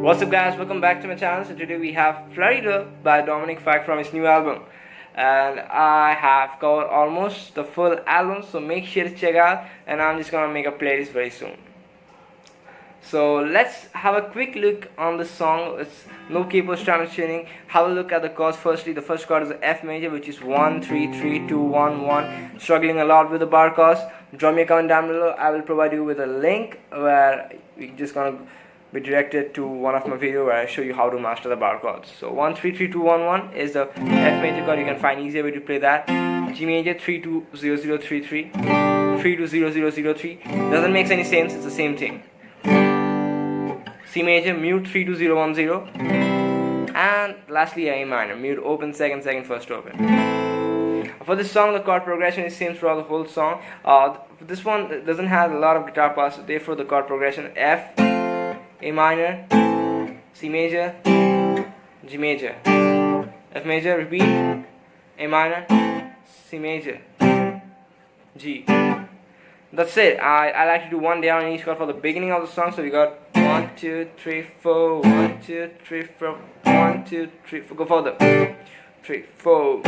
What's up guys, welcome back to my channel. So today we have Florida by Dominic Fike from his new album, and I have covered almost the full album, so make sure to check out, and I'm just gonna make a playlist very soon. So let's have a quick look on the song. It's no keyboard standard tuning. Have a look at the chords. Firstly, the first chord is the F major, which is 1 3 3 2 1 1. Struggling a lot with the bar chords. Drop me a comment down below. I will provide you with a link where you're just gonna be directed to one of my videos where I show you how to master the bar chords. So 1 3 3 2 1 1 is the F major chord. You can find easier way to play that. G major 3 2 0 0 3 3 3 2 0 0 0 3. Doesn't make any sense. It's the same thing. C major mute 3 2 0 1 0, and lastly A minor mute open second second first open. For this song, the chord progression is same throughout the whole song. This one doesn't have a lot of guitar parts, therefore the chord progression F, A minor, C major, G major, F major, repeat, A minor, C major, G. That's it. I like to do one down in each chord for the beginning of the song. So we got 1 2 3 4, 1 2 3 4, 1 2 3 4. Go further. 3 4.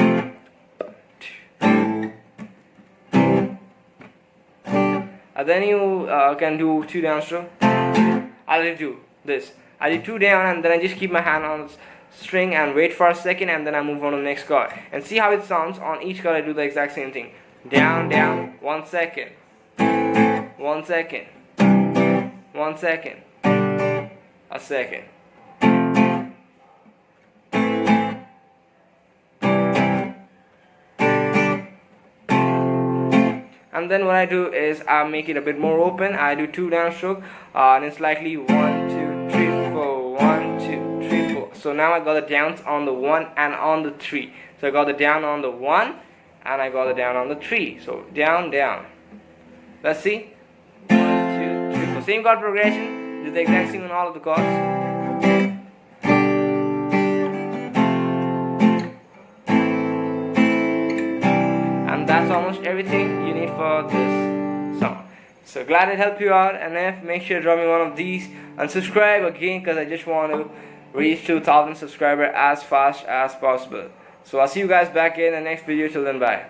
And then you can do 2 down stroke. I'll do this. I do 2 down and then I just keep my hand on the string and wait for a second, and then I move on to the next chord and see how it sounds. On each chord I do the exact same thing. Down down, 1 second. 1 second, 1 second, a second. And then what I do is I make it a bit more open. I do 2 down stroke, and it's likely 1 2 3 4, 1 2 3 4. So now I got the downs on the 1 and on the 3. So I got the down on the 1 and I got the down on the 3. So down down. Let's see. Same chord progression, do the exact same on all of the chords. And that's almost everything you need for this song. So glad it helped you out, and if make sure to drop me one of these and subscribe again, because I just want to reach 2,000 subscribers as fast as possible. So I'll see you guys back in the next video. Till then, bye.